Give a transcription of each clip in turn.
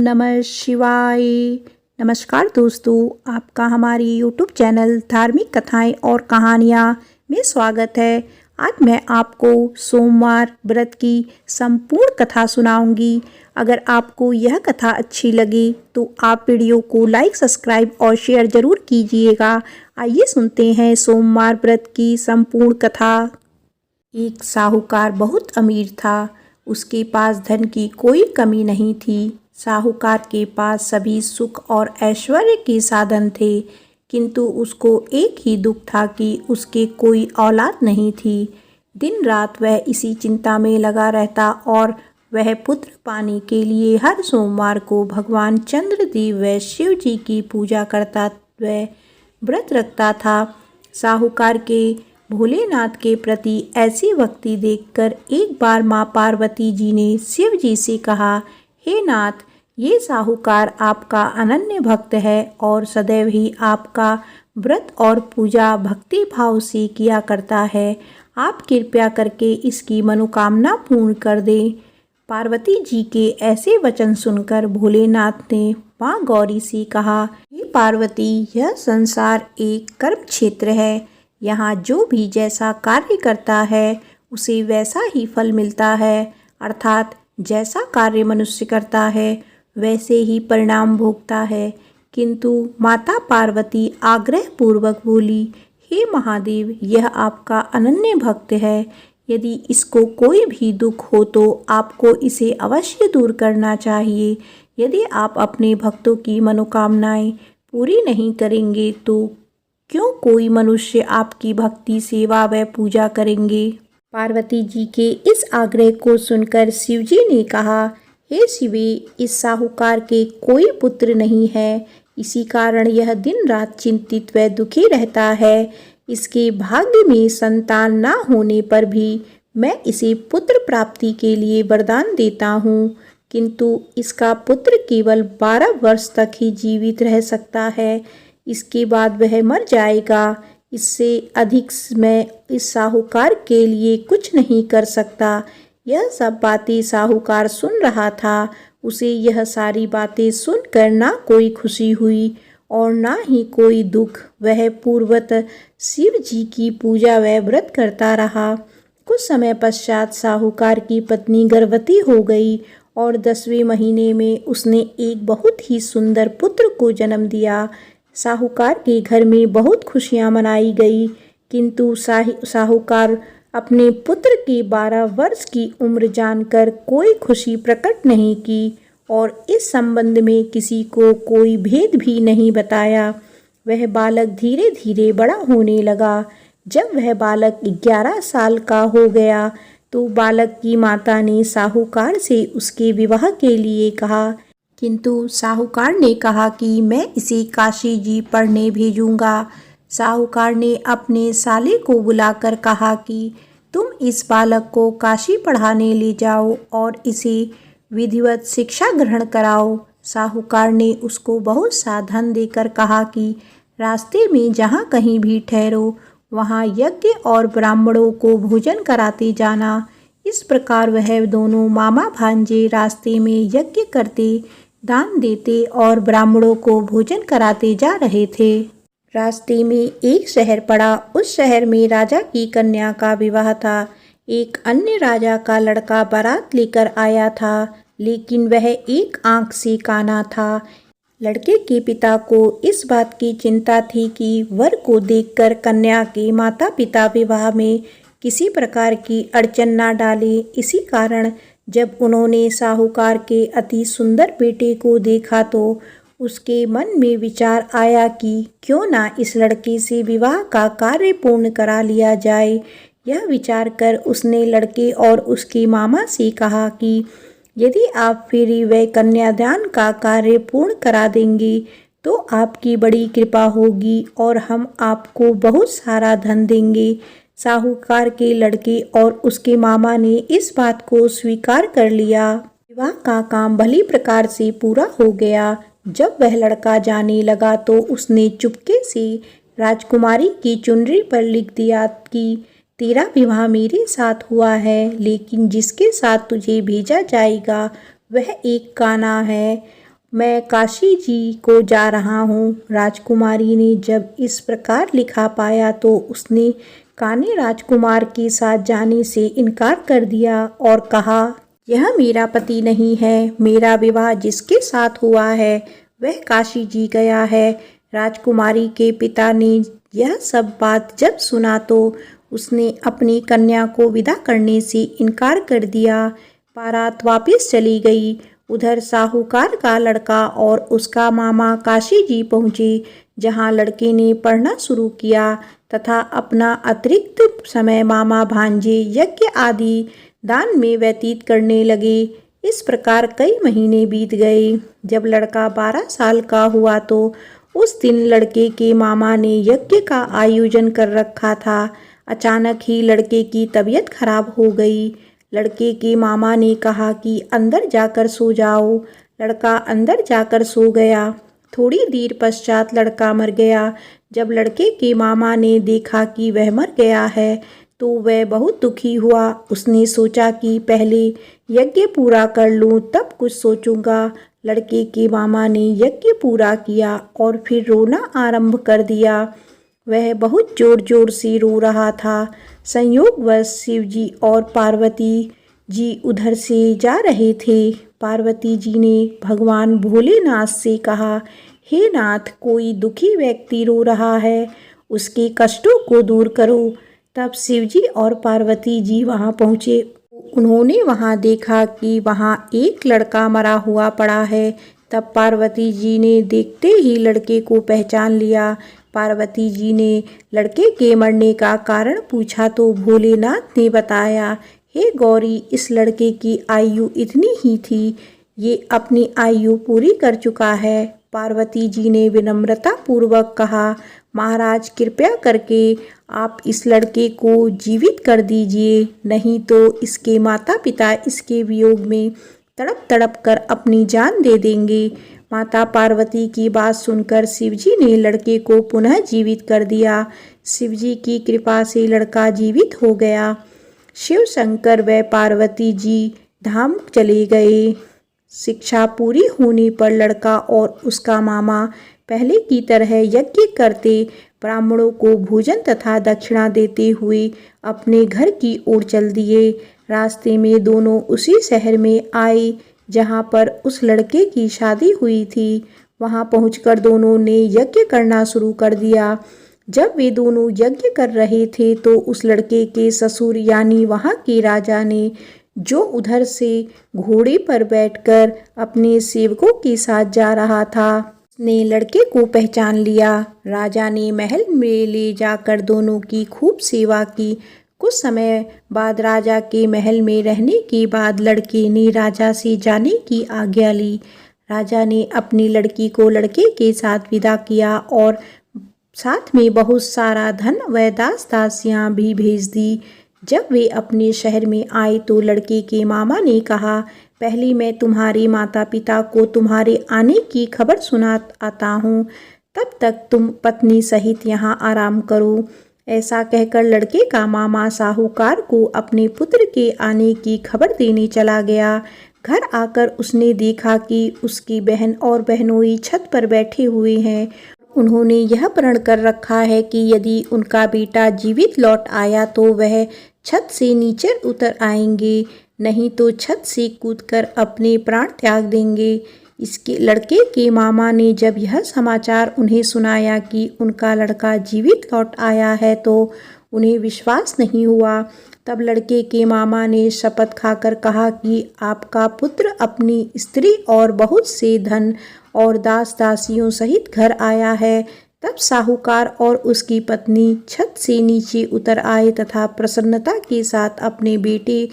नमः शिवाय। नमस्कार दोस्तों, आपका हमारी यूट्यूब चैनल धार्मिक कथाएं और कहानियां में स्वागत है। आज मैं आपको सोमवार व्रत की संपूर्ण कथा सुनाऊंगी। अगर आपको यह कथा अच्छी लगे तो आप वीडियो को लाइक, सब्सक्राइब और शेयर ज़रूर कीजिएगा। आइए सुनते हैं सोमवार व्रत की संपूर्ण कथा। एक साहूकार बहुत अमीर था। उसके पास धन की कोई कमी नहीं थी। साहूकार के पास सभी सुख और ऐश्वर्य के साधन थे, किंतु उसको एक ही दुख था कि उसके कोई औलाद नहीं थी। दिन रात वह इसी चिंता में लगा रहता और वह पुत्र पाने के लिए हर सोमवार को भगवान चंद्रदेव व शिव जी की पूजा करता व व्रत रखता था। साहूकार के भोलेनाथ के प्रति ऐसी भक्ति देखकर एक बार माँ पार्वती जी ने शिव जी से कहा, हे नाथ, ये साहूकार आपका अनन्य भक्त है और सदैव ही आपका व्रत और पूजा भक्ति भाव से किया करता है। आप कृपया करके इसकी मनोकामना पूर्ण कर दें। पार्वती जी के ऐसे वचन सुनकर भोलेनाथ ने माँ गौरी से कहा, हे पार्वती, यह संसार एक कर्म क्षेत्र है। यहाँ जो भी जैसा कार्य करता है उसे वैसा ही फल मिलता है, अर्थात जैसा कार्य मनुष्य करता है वैसे ही परिणाम भोगता है। किंतु माता पार्वती आग्रह पूर्वक बोली, हे महादेव, यह आपका अनन्य भक्त है। यदि इसको कोई भी दुख हो तो आपको इसे अवश्य दूर करना चाहिए। यदि आप अपने भक्तों की मनोकामनाएं पूरी नहीं करेंगे तो क्यों कोई मनुष्य आपकी भक्ति, सेवा व पूजा करेंगे। पार्वती जी के इस आग्रह को सुनकर शिवजी ने कहा, हे शिवे, इस साहूकार के कोई पुत्र नहीं है। इसी कारण यह दिन रात चिंतित व दुखी रहता है। इसके भाग्य में संतान न होने पर भी मैं इसे पुत्र प्राप्ति के लिए वरदान देता हूँ, किंतु इसका पुत्र केवल 12 वर्ष तक ही जीवित रह सकता है। इसके बाद वह मर जाएगा। इससे अधिक मैं इस साहूकार के लिए कुछ नहीं कर सकता। यह सब बातें साहूकार सुन रहा था। उसे यह सारी बातें सुनकर ना कोई खुशी हुई और ना ही कोई दुख। वह पूर्वत शिव जी की पूजा व व्रत करता रहा। कुछ समय पश्चात साहूकार की पत्नी गर्भवती हो गई और 10वें महीने में उसने एक बहुत ही सुंदर पुत्र को जन्म दिया। साहूकार के घर में बहुत खुशियां मनाई गई, किंतु साहूकार अपने पुत्र की 12 वर्ष की उम्र जानकर कोई खुशी प्रकट नहीं की और इस संबंध में किसी को कोई भेद भी नहीं बताया। वह बालक धीरे धीरे बड़ा होने लगा। जब वह बालक 11 साल का हो गया तो बालक की माता ने साहूकार से उसके विवाह के लिए कहा, किंतु साहूकार ने कहा कि मैं इसे काशी जी पढ़ने भेजूंगा। साहूकार ने अपने साले को बुलाकर कहा कि तुम इस बालक को काशी पढ़ाने ले जाओ और इसे विधिवत शिक्षा ग्रहण कराओ। साहूकार ने उसको बहुत सा धन देकर कहा कि रास्ते में जहाँ कहीं भी ठहरो वहाँ यज्ञ और ब्राह्मणों को भोजन कराते जाना। इस प्रकार वह दोनों मामा भांजे रास्ते में यज्ञ करते, दान देते और ब्राह्मणों को भोजन कराते जा रहे थे। रास्ते में एक शहर पड़ा। उस शहर में राजा की कन्या का विवाह था। एक अन्य राजा का लड़का बारात लेकर आया था, लेकिन वह एक आंख से काना था। लड़के के पिता को इस बात की चिंता थी कि वर को देखकर कन्या के माता पिता विवाह में किसी प्रकार की अड़चन न डाले। इसी कारण जब उन्होंने साहूकार के अति सुंदर बेटे को देखा तो उसके मन में विचार आया कि क्यों ना इस लड़के से विवाह का कार्य पूर्ण करा लिया जाए। यह विचार कर उसने लड़के और उसके मामा से कहा कि यदि आप फेरी व कन्यादान का कार्य पूर्ण करा देंगे तो आपकी बड़ी कृपा होगी और हम आपको बहुत सारा धन देंगे। साहूकार के लड़के और उसके मामा ने इस बात को स्वीकार कर लिया। विवाह का काम भली प्रकार से पूरा हो गया। जब वह लड़का जाने लगा तो उसने चुपके से राजकुमारी की चुनरी पर लिख दिया कि तेरा विवाह मेरे साथ हुआ है, लेकिन जिसके साथ तुझे भेजा जाएगा वह एक काना है मैं काशी जी को जा रहा हूँ। राजकुमारी ने जब इस प्रकार लिखा पाया तो उसने कान्हे राजकुमार के साथ जाने से इनकार कर दिया और कहा, यह मेरा पति नहीं है। मेरा विवाह जिसके साथ हुआ है वह काशी जी गया है। राजकुमारी के पिता ने यह सब बात जब सुना तो उसने अपनी कन्या को विदा करने से इनकार कर दिया। बारात वापस चली गई। उधर साहूकार का लड़का और उसका मामा काशी जी पहुँचे, जहाँ लड़के ने पढ़ना शुरू किया तथा अपना अतिरिक्त समय मामा भांजे यज्ञ आदि दान में व्यतीत करने लगे। इस प्रकार कई महीने बीत गए। जब लड़का 12 साल का हुआ तो उस दिन लड़के के मामा ने यज्ञ का आयोजन कर रखा था। अचानक ही लड़के की तबीयत खराब हो गई। लड़के के मामा ने कहा कि अंदर जाकर सो जाओ। लड़का अंदर जाकर सो गया। थोड़ी देर पश्चात लड़का मर गया। जब लड़के के मामा ने देखा कि वह मर गया है तो वह बहुत दुखी हुआ। उसने सोचा कि पहले यज्ञ पूरा कर लूं तब कुछ सोचूंगा। लड़के के मामा ने यज्ञ पूरा किया और फिर रोना आरंभ कर दिया। वह बहुत जोर जोर से रो रहा था। संयोगवश शिवजी और पार्वती जी उधर से जा रहे थे। पार्वती जी ने भगवान भोलेनाथ से कहा, हे नाथ, कोई दुखी व्यक्ति रो रहा है, उसके कष्टों को दूर करो। तब शिवजी और पार्वती जी वहां पहुँचे। उन्होंने वहां देखा कि वहां एक लड़का मरा हुआ पड़ा है। तब पार्वती जी ने देखते ही लड़के को पहचान लिया। पार्वती जी ने लड़के के मरने का कारण पूछा तो भोलेनाथ ने बताया, हे गौरी, इस लड़के की आयु इतनी ही थी, ये अपनी आयु पूरी कर चुका है। पार्वती जी ने विनम्रता पूर्वक कहा, महाराज, कृपया करके आप इस लड़के को जीवित कर दीजिए, नहीं तो इसके माता पिता इसके वियोग में तड़प तड़प कर अपनी जान दे देंगे। माता पार्वती की बात सुनकर शिवजी ने लड़के को पुनः जीवित कर दिया। शिवजी की कृपा से लड़का जीवित हो गया। शिव शंकर व पार्वती जी धाम चले गए। शिक्षा पूरी होने पर लड़का और उसका मामा पहले की तरह यज्ञ करते, ब्राह्मणों को भोजन तथा दक्षिणा देते हुए अपने घर की ओर चल दिए। रास्ते में दोनों उसी शहर में आए जहाँ पर उस लड़के की शादी हुई थी। वहाँ पहुंचकर दोनों ने यज्ञ करना शुरू कर दिया। जब वे दोनों यज्ञ कर रहे थे तो उस लड़के के ससुर यानी वहाँ के राजा ने, जो उधर से घोड़े पर बैठकर अपने सेवकों के साथ जा रहा था, ने लड़के को पहचान लिया। राजा ने महल में ले जाकर दोनों की खूब सेवा की। कुछ समय बाद राजा के महल में रहने के बाद लड़के ने राजा से जाने की आज्ञा ली। राजा ने अपनी लड़की को लड़के के साथ विदा किया और साथ में बहुत सारा धन व दास दासियां भी भेज दी। जब वे अपने शहर में आए तो लड़के के मामा ने कहा, पहले मैं तुम्हारे माता पिता को तुम्हारे आने की खबर सुना आता हूँ, तब तक तुम पत्नी सहित यहाँ आराम करो। ऐसा कहकर लड़के का मामा साहूकार को अपने पुत्र के आने की खबर देने चला गया। घर आकर उसने देखा कि उसकी बहन और बहनोई छत पर बैठे हुए हैं। उन्होंने यह प्रण कर रखा है कि यदि उनका बेटा जीवित लौट आया तो वह छत से नीचे उतर आएंगे, नहीं तो छत से कूदकर अपने प्राण त्याग देंगे। इसके लड़के के मामा ने जब यह समाचार उन्हें सुनाया कि उनका लड़का जीवित लौट आया है तो उन्हें विश्वास नहीं हुआ। तब लड़के के मामा ने शपथ खाकर कहा कि आपका पुत्र अपनी स्त्री और बहुत से धन और दास दासियों सहित घर आया है। तब साहूकार और उसकी पत्नी छत से नीचे उतर आए तथा प्रसन्नता के साथ अपने बेटे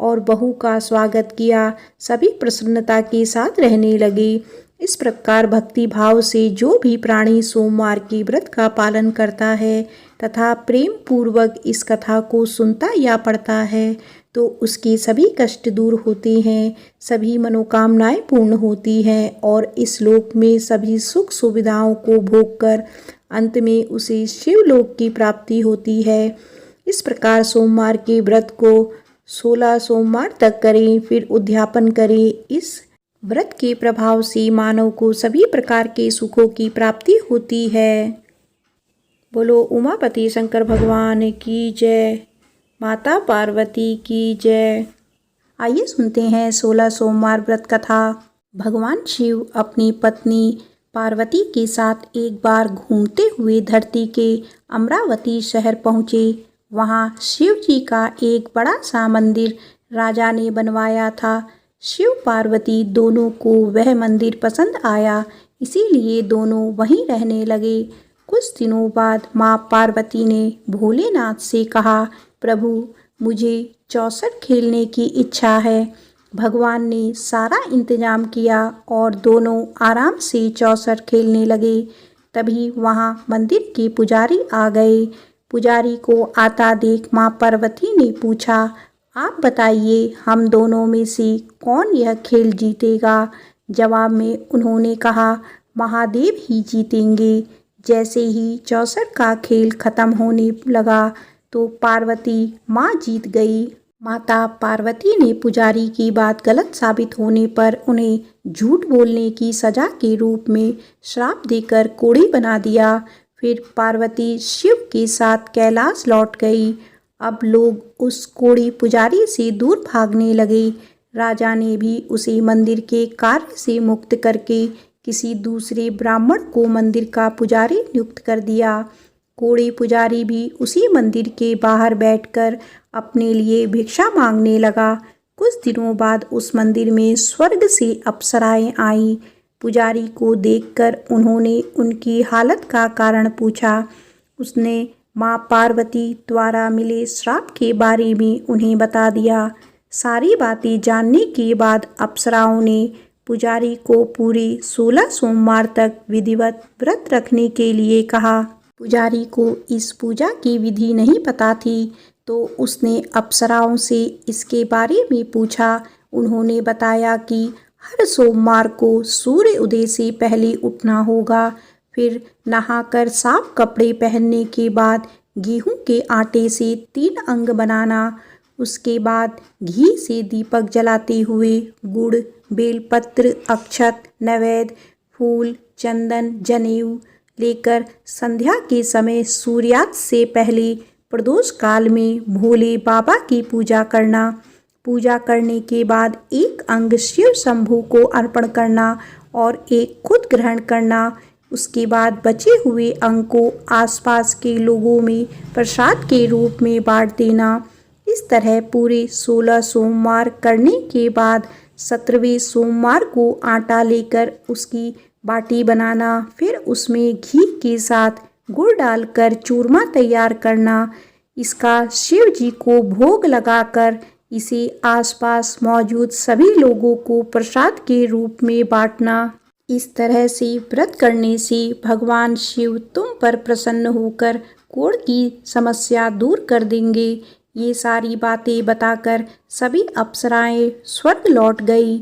और बहू का स्वागत किया। सभी प्रसन्नता के साथ रहने लगे। इस प्रकार भक्ति भाव से जो भी प्राणी सोमवार के व्रत का पालन करता है तथा प्रेम पूर्वक इस कथा को सुनता या पढ़ता है तो उसके सभी कष्ट दूर होते हैं, सभी मनोकामनाएं पूर्ण होती हैं और इस लोक में सभी सुख सुविधाओं को भोगकर अंत में उसे शिवलोक की प्राप्ति होती है। इस प्रकार सोमवार के व्रत को 16 सोमवार तक करें, फिर उद्यापन करें। इस व्रत के प्रभाव से मानव को सभी प्रकार के सुखों की प्राप्ति होती है। बोलो उमापति शंकर भगवान की जय, माता पार्वती की जय। आइए सुनते हैं 16 सोमवार व्रत कथा। भगवान शिव अपनी पत्नी पार्वती के साथ एक बार घूमते हुए धरती के अमरावती शहर पहुँचे। वहाँ शिव जी का एक बड़ा सा मंदिर राजा ने बनवाया था। शिव पार्वती दोनों को वह मंदिर पसंद आया, इसीलिए दोनों वहीं रहने लगे। कुछ दिनों बाद माँ पार्वती ने भोलेनाथ से कहा, प्रभु मुझे चौसर खेलने की इच्छा है। भगवान ने सारा इंतजाम किया और दोनों आराम से चौसर खेलने लगे। तभी वहाँ मंदिर के पुजारी आ गए। पुजारी को आता देख माँ पार्वती ने पूछा, आप बताइए हम दोनों में से कौन यह खेल जीतेगा। जवाब में उन्होंने कहा, महादेव ही जीतेंगे। जैसे ही चौसर का खेल खत्म होने लगा तो पार्वती माँ जीत गई। माता पार्वती ने पुजारी की बात गलत साबित होने पर उन्हें झूठ बोलने की सजा के रूप में श्राप देकर कोढ़ी बना दिया। फिर पार्वती शिव के साथ कैलाश लौट गई। अब लोग उस कोढ़ी पुजारी से दूर भागने लगे। राजा ने भी उसे मंदिर के कार्य से मुक्त करके किसी दूसरे ब्राह्मण को मंदिर का पुजारी नियुक्त कर दिया। कोढ़ी पुजारी भी उसी मंदिर के बाहर बैठकर अपने लिए भिक्षा मांगने लगा। कुछ दिनों बाद उस मंदिर में स्वर्ग से अप्सराएं आईं। पुजारी को देखकर उन्होंने उनकी हालत का कारण पूछा। उसने माँ पार्वती द्वारा मिले श्राप के बारे में उन्हें बता दिया। सारी बातें जानने के बाद अप्सराओं ने पुजारी को पूरे 16 सोमवार तक विधिवत व्रत रखने के लिए कहा। पुजारी को इस पूजा की विधि नहीं पता थी तो उसने अप्सराओं से इसके बारे में पूछा। उन्होंने बताया कि हर सोमवार को सूर्य उदय से पहले उठना होगा। फिर नहाकर साफ कपड़े पहनने के बाद गेहूं के आटे से 3 अंग बनाना। उसके बाद घी से दीपक जलाते हुए गुड़, बेलपत्र, अक्षत, नैवेद्य, फूल, चंदन, जनेऊ लेकर संध्या के समय सूर्यास्त से पहले प्रदोष काल में भोले बाबा की पूजा करना। पूजा करने के बाद एक अंग शिव शंभू को अर्पण करना और एक खुद ग्रहण करना। उसके बाद बचे हुए अंग को आसपास के लोगों में प्रसाद के रूप में बांट देना। इस तरह पूरे 16 सोमवार करने के बाद 17वें सोमवार को आटा लेकर उसकी बाटी बनाना। फिर उसमें घी के साथ गुड़ डालकर चूरमा तैयार करना। इसका शिव जी को भोग लगाकर इसे आसपास मौजूद सभी लोगों को प्रसाद के रूप में बांटना। इस तरह से व्रत करने से भगवान शिव तुम पर प्रसन्न होकर कोढ़ की समस्या दूर कर देंगे। ये सारी बातें बताकर सभी अप्सराएं स्वर्ग लौट गई।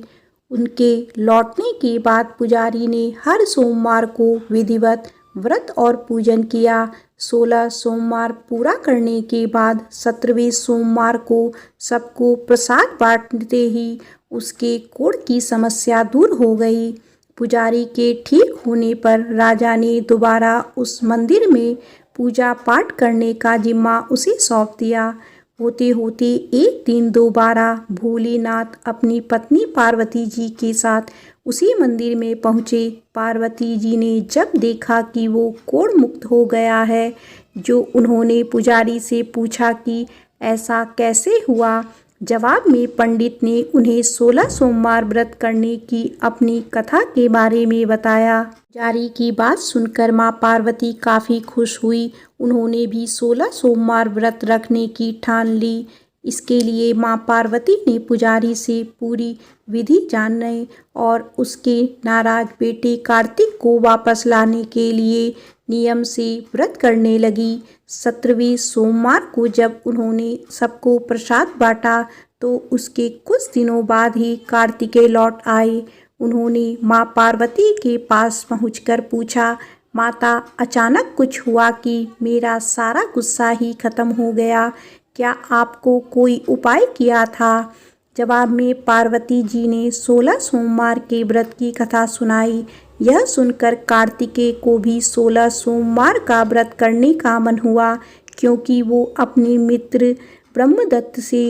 उनके लौटने के बाद पुजारी ने हर सोमवार को विधिवत व्रत और पूजन किया। 16 सोमवार पूरा करने के बाद 17वें सोमवार को सबको प्रसाद बांटते ही उसके कोढ़ की समस्या दूर हो गई। पुजारी के ठीक होने पर राजा ने दोबारा उस मंदिर में पूजा पाठ करने का जिम्मा उसे सौंप दिया। होते होते एक दिन दोबारा भोलेनाथ अपनी पत्नी पार्वती जी के साथ उसी मंदिर में पहुँचे। पार्वती जी ने जब देखा कि वो कोढ़ मुक्त हो गया है, जो उन्होंने पुजारी से पूछा कि ऐसा कैसे हुआ। जवाब में पंडित ने उन्हें 16 सोमवार व्रत करने की अपनी कथा के बारे में बताया। पुजारी की बात सुनकर माँ पार्वती काफ़ी खुश हुई। उन्होंने भी 16 सोमवार व्रत रखने की ठान ली। इसके लिए माँ पार्वती ने पुजारी से पूरी विधि जानने और उसके नाराज बेटे कार्तिक को वापस लाने के लिए नियम से व्रत करने लगी। 17वें सोमवार को जब उन्होंने सबको प्रसाद बांटा तो उसके कुछ दिनों बाद ही कार्तिकेय लौट आए। उन्होंने माँ पार्वती के पास पहुंचकर पूछा, माता अचानक कुछ हुआ कि मेरा सारा गुस्सा ही खत्म हो गया, क्या आपको कोई उपाय किया था। जवाब में पार्वती जी ने 16 सोमवार के व्रत की कथा सुनाई। यह सुनकर कार्तिकेय को भी 16 सोमवार का व्रत करने का मन हुआ, क्योंकि वो अपने मित्र ब्रह्मदत्त से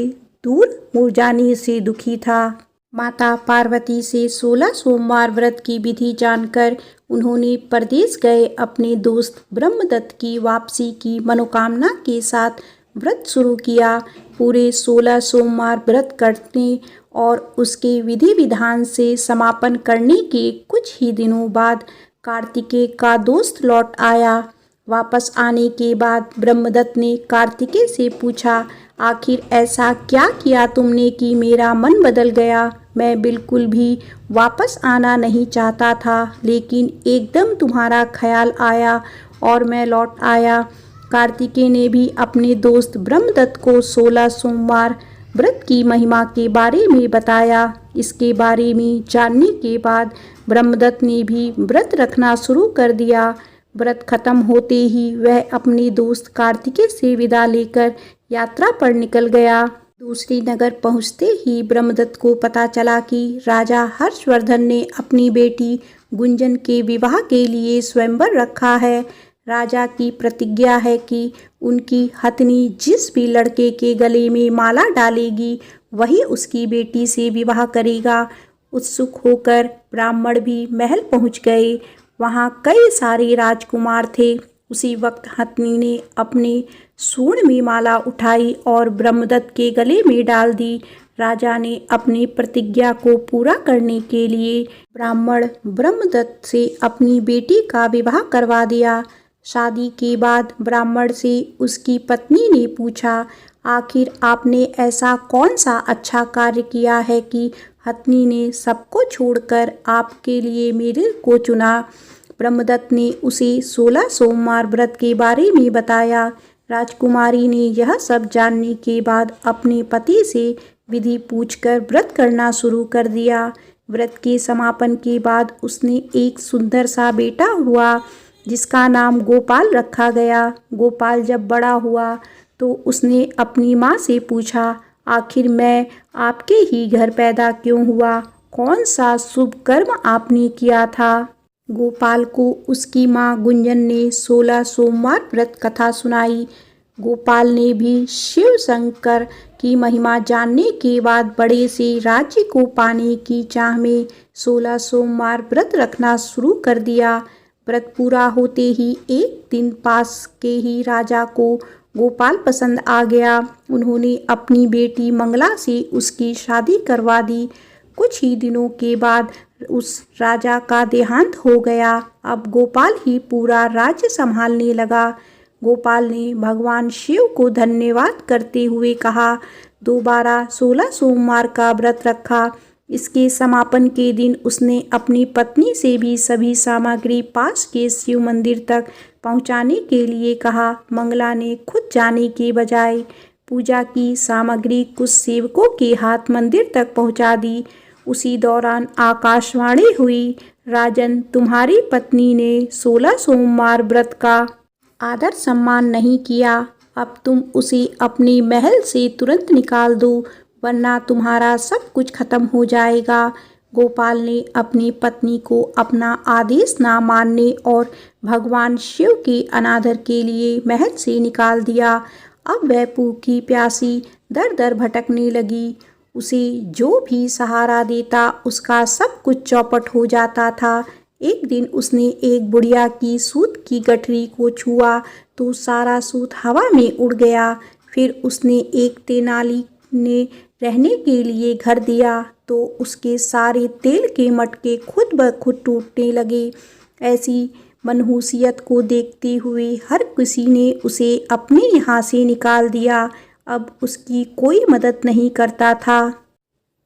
दूर हो जाने से दुखी था। माता पार्वती से 16 सोमवार व्रत की विधि जानकर उन्होंने परदेश गए अपने दोस्त ब्रह्मदत्त की वापसी की मनोकामना के साथ व्रत शुरू किया। पूरे 16 सोमवार व्रत करने और उसके विधि विधान से समापन करने के कुछ ही दिनों बाद कार्तिकेय का दोस्त लौट आया। वापस आने के बाद ब्रह्मदत्त ने कार्तिकेय से पूछा, आखिर ऐसा क्या किया तुमने कि मेरा मन बदल गया? मैं बिल्कुल भी वापस आना नहीं चाहता था, लेकिन एकदम तुम्हारा ख्याल आया और मैं लौट आया। कार्तिकेय ने भी अपने दोस्त ब्रह्मदत्त को 16 सोमवार व्रत की महिमा के बारे में बताया। इसके बारे में जानने के बाद ब्रह्मदत्त ने भी व्रत रखना शुरू कर दिया। व्रत खत्म होते ही वह अपने दोस्त कार्तिकेय से विदा लेकर यात्रा पर निकल गया। दूसरी नगर पहुंचते ही ब्रह्मदत्त को पता चला कि राजा हर्षवर्धन ने अपनी बेटी गुंजन के विवाह के लिए स्वयंवर रखा है। राजा की प्रतिज्ञा है कि उनकी हथनी जिस भी लड़के के गले में माला डालेगी वही उसकी बेटी से विवाह करेगा। उत्सुक होकर ब्राह्मण भी महल पहुंच गए। वहां कई सारे राजकुमार थे। उसी वक्त हथनी ने अपने सूंड में माला उठाई और ब्रह्मदत्त के गले में डाल दी। राजा ने अपनी प्रतिज्ञा को पूरा करने के लिए ब्राह्मण ब्रह्मदत्त से अपनी बेटी का विवाह करवा दिया। शादी के बाद ब्राह्मण से उसकी पत्नी ने पूछा, आखिर आपने ऐसा कौन सा अच्छा कार्य किया है कि हथनी ने सबको छोड़कर आपके लिए मेरे को चुना? ब्रह्मदत्त ने उसे 16 सोमवार व्रत के बारे में बताया। राजकुमारी ने यह सब जानने के बाद अपने पति से विधि पूछकर व्रत करना शुरू कर दिया। व्रत के समापन के बाद उसने एक सुंदर सा बेटा हुआ, जिसका नाम गोपाल रखा गया। गोपाल जब बड़ा हुआ तो उसने अपनी माँ से पूछा, आखिर मैं आपके ही घर पैदा क्यों हुआ? कौन सा शुभ कर्म आपने किया था? गोपाल को उसकी माँ गुंजन ने 16 सोमवार व्रत कथा सुनाई। गोपाल ने भी शिव शंकर की महिमा जानने के बाद बड़े से राज्य को पाने की चाह में 16 सोमवार व्रत रखना शुरू कर दिया। व्रत पूरा होते ही एक दिन पास के ही राजा को गोपाल पसंद आ गया। उन्होंने अपनी बेटी मंगला से उसकी शादी करवा दी। कुछ ही दिनों के बाद उस राजा का देहांत हो गया। अब गोपाल ही पूरा राज्य संभालने लगा। गोपाल ने भगवान शिव को धन्यवाद करते हुए कहा, दोबारा 16 सोमवार का व्रत रखा। इसके समापन के दिन उसने अपनी पत्नी से भी सभी सामग्री पास के शिव मंदिर तक पहुंचाने के लिए कहा। मंगला ने खुद जाने के बजाय पूजा की सामग्री कुछ सेवकों के हाथ मंदिर तक पहुंचा दी। उसी दौरान आकाशवाणी हुई, राजन, तुम्हारी पत्नी ने 16 सोमवार व्रत का आदर सम्मान नहीं किया। अब तुम उसे अपने महल से तुरंत निकाल दो, वरना तुम्हारा सब कुछ खत्म हो जाएगा। गोपाल ने अपनी पत्नी को अपना आदेश ना मानने और भगवान शिव के अनादर के लिए महल से निकाल दिया। अब वह भूखी प्यासी दर दर भटकने लगी। उसे जो भी सहारा देता उसका सब कुछ चौपट हो जाता था। एक दिन उसने एक बुढ़िया की सूत की गठरी को छुआ तो सारा सूत हवा में उड़ गया। फिर उसने एक तेनाली ने रहने के लिए घर दिया तो उसके सारे तेल के मटके खुद ब खुद टूटने लगे। ऐसी मनहूसियत को देखते हुए हर किसी ने उसे अपने यहाँ से निकाल दिया। अब उसकी कोई मदद नहीं करता था।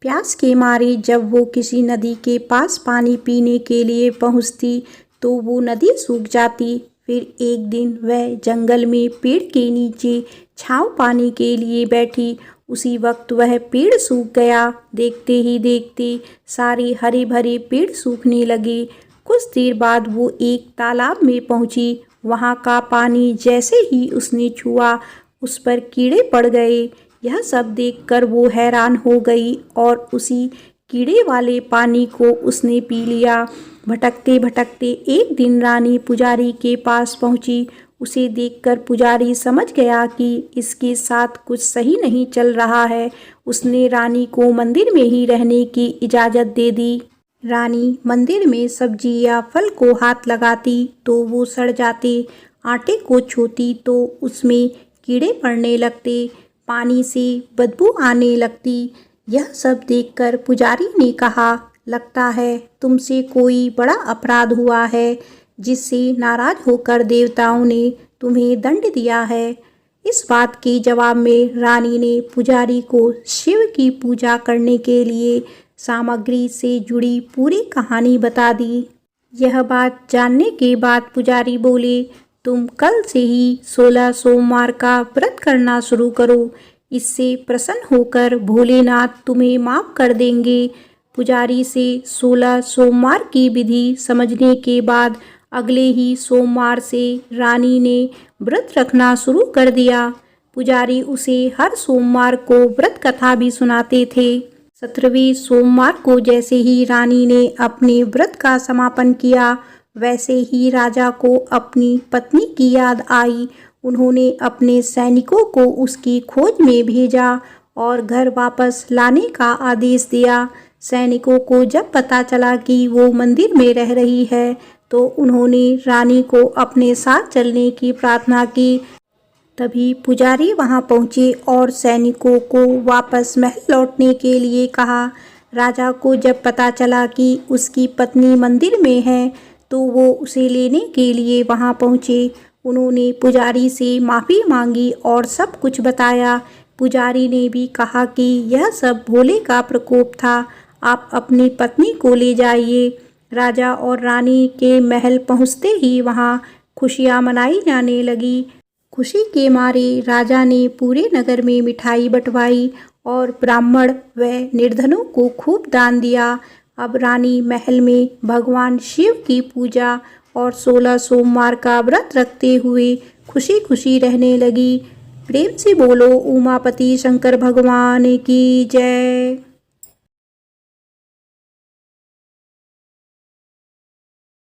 प्यास के मारे जब वो किसी नदी के पास पानी पीने के लिए पहुँचती तो वो नदी सूख जाती। फिर एक दिन वह जंगल में पेड़ के नीचे छाँव पाने के लिए बैठी। उसी वक्त वह पेड़ सूख गया। देखते ही देखते सारे हरे भरे पेड़ सूखने लगे। कुछ देर बाद वो एक तालाब में पहुंची। वहां का पानी जैसे ही उसने छुआ उस पर कीड़े पड़ गए। यह सब देखकर वो हैरान हो गई और उसी कीड़े वाले पानी को उसने पी लिया। भटकते भटकते एक दिन रानी पुजारी के पास पहुंची। उसे देखकर पुजारी समझ गया कि इसके साथ कुछ सही नहीं चल रहा है। उसने रानी को मंदिर में ही रहने की इजाज़त दे दी। रानी मंदिर में सब्जी या फल को हाथ लगाती तो वो सड़ जाते, आटे को छूती तो उसमें कीड़े पड़ने लगते, पानी से बदबू आने लगती। यह सब देखकर पुजारी ने कहा, लगता है तुमसे कोई बड़ा अपराध हुआ है जिससे नाराज होकर देवताओं ने तुम्हें दंड दिया है। इस बात के जवाब में रानी ने पुजारी को शिव की पूजा करने के लिए सामग्री से जुड़ी पूरी कहानी बता दी। यह बात जानने के बाद पुजारी बोले, तुम कल से ही 16 सोमवार का व्रत करना शुरू करो। इससे प्रसन्न होकर भोलेनाथ तुम्हें माफ़ कर देंगे। पुजारी से 16 सोमवार की विधि समझने के बाद अगले ही सोमवार से रानी ने व्रत रखना शुरू कर दिया। पुजारी उसे हर सोमवार को व्रत कथा भी सुनाते थे। 17वें सोमवार को जैसे ही रानी ने अपने व्रत का समापन किया, वैसे ही राजा को अपनी पत्नी की याद आई। उन्होंने अपने सैनिकों को उसकी खोज में भेजा और घर वापस लाने का आदेश दिया। सैनिकों को जब पता चला कि वो मंदिर में रह रही है, तो उन्होंने रानी को अपने साथ चलने की प्रार्थना की। तभी पुजारी वहां पहुंचे और सैनिकों को वापस महल लौटने के लिए कहा। राजा को जब पता चला कि उसकी पत्नी मंदिर में है, तो वो उसे लेने के लिए वहां पहुंचे। उन्होंने पुजारी से माफ़ी मांगी और सब कुछ बताया। पुजारी ने भी कहा कि यह सब भोले का प्रकोप था, आप अपनी पत्नी को ले जाइए। राजा और रानी के महल पहुंचते ही वहां खुशियां मनाई जाने लगी। खुशी के मारे राजा ने पूरे नगर में मिठाई बंटवाई और ब्राह्मण व निर्धनों को खूब दान दिया। अब रानी महल में भगवान शिव की पूजा और 16 सोमवार का व्रत रखते हुए खुशी खुशी रहने लगी। प्रेम से बोलो उमापति शंकर भगवान की जय।